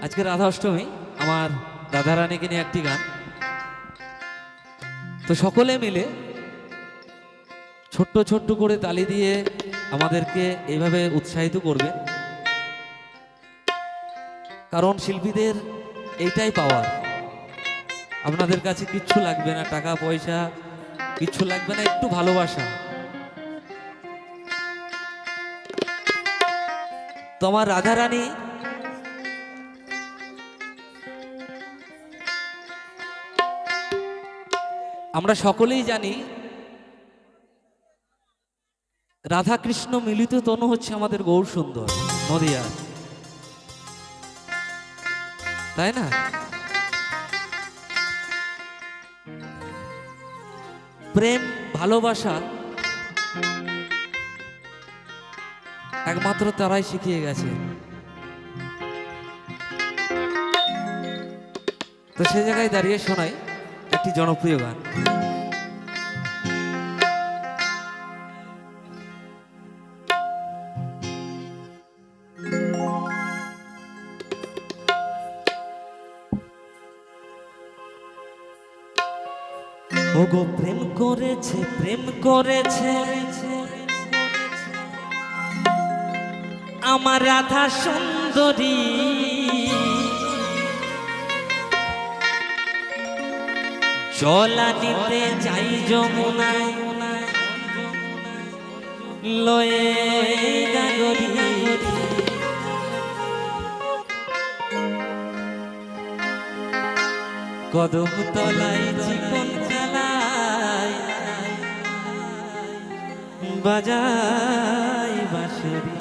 আজকে রাধা অষ্টমী, আমার রাধারানীকে নিয়ে একটি গান। তো সকলে মিলে ছোট্ট ছোট্ট করে তালি দিয়ে আমাদেরকে এইভাবে উৎসাহিত করবে, কারণ শিল্পীদের এইটাই পাওয়ার। আপনাদের কাছে কিচ্ছু লাগবে না, টাকা পয়সা কিচ্ছু লাগবে না, একটু ভালোবাসা। তোমার রাধারানী আমরা সকলেই জানি রাধা কৃষ্ণ মিলিত তনু হচ্ছে আমাদের গৌর সুন্দর নদিয়া, তাই না? প্রেম ভালোবাসা একমাত্র তারাই শিখিয়ে গেছে। তো সে জায়গায় দাঁড়িয়ে শোনাই একটি জনপ্রিয় গান। ওগো প্রেম করেছে, প্রেম করেছে আমার রাধা সুন্দরী, জলা নিতে যাই যমুনায় লয়ে গাগরি, কদম তলায় চিকন চালায় বাজাই বাঁশরি।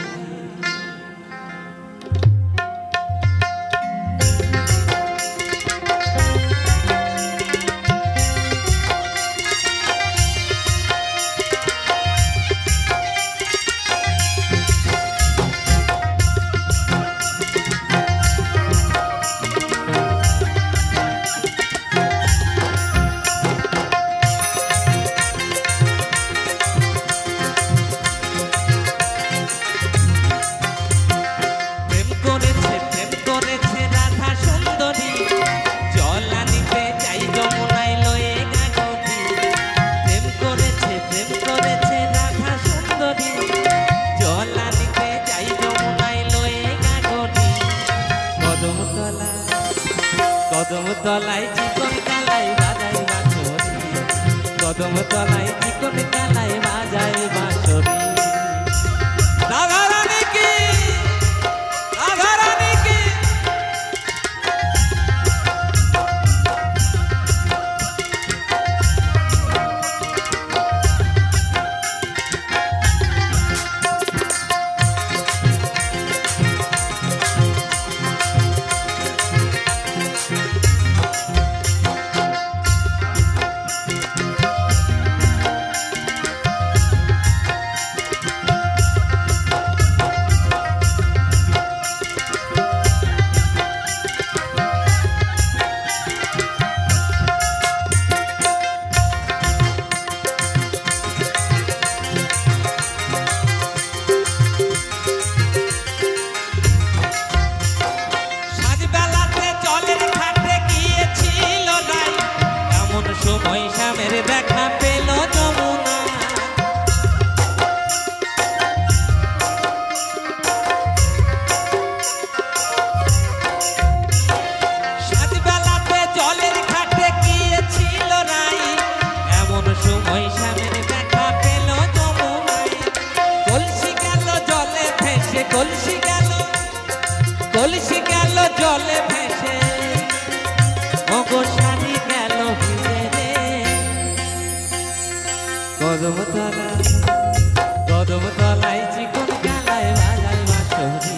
কদম তলায় চিকন কালাই বাজাই বাঁশরি, কদম তলায় চিকন কালাই বাজাই বাঁশরি। রাধারানী কি, রাধারানী কি। সময় শ্যামের দেখা পেল যমুনা, সাতবেলাতে জলের ঘাটে গিয়েছিল রাই, এমন সময় শ্যামের দেখা পেল যমুনায়। কলসি গেল জলে ভেসে, কলসি গেল, কলসি গেল জলে ভেসে, ওগো শাড়ি গেল ভিজে রে। কদম তলা, কদম তলায় চিকন কালাই বাজাই বাঁশরি,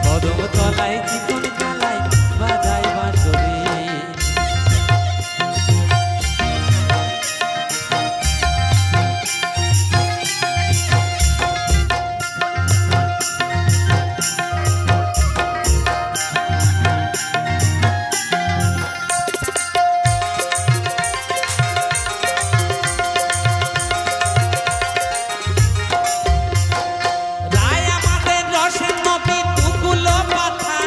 কদম তলায় চিকন কালাই বাজাই বাঁশরি। রায় আমাদের রসের নদী দুকুলো পাথা,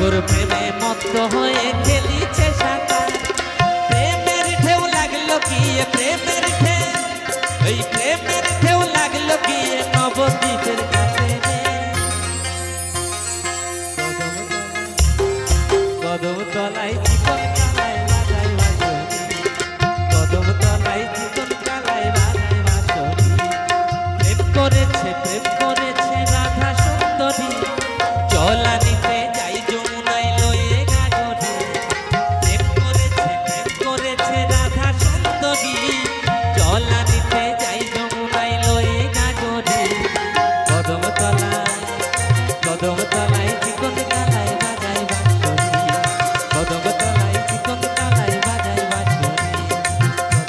তোর প্রেমে মত্ত হয়ে খেলিছে সাঁতার। প্রেমের ঢেউ লাগলো কি প্রেমের ঢেউ, ওই প্রেমের ঢেউ লাগলো কি নবদ্বীপের কাছে রে। কদম তলায় চিকন কালায় বাজায় বাঁশরি, কদম তলায় চিকন কালায় বাজায় বাঁশরি। প্রেম করেছে রাধা সুন্দরী, জলানিতে যাই যমুনায় লয়ে গাগরে। প্রেম করেছে রাধা সুন্দরী, জলানিতে যাই যমুনায় লয়ে গাগরে। কদম তলায় চিকন কালায় বাজায় বাঁশরি, কদম তলায় চিকন কালায় বাজায় বাঁশরি,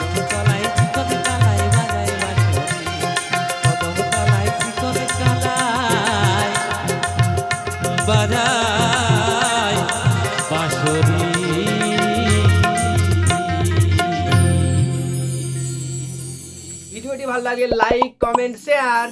কদম তলায় চিকন কালায় বাজায় বাঁশরি, কদম তলায় চিকন কালায় বাজায় বাঁশরি। ভিডিওটি ভালো লাগে লাইক কমেন্ট শেয়ার।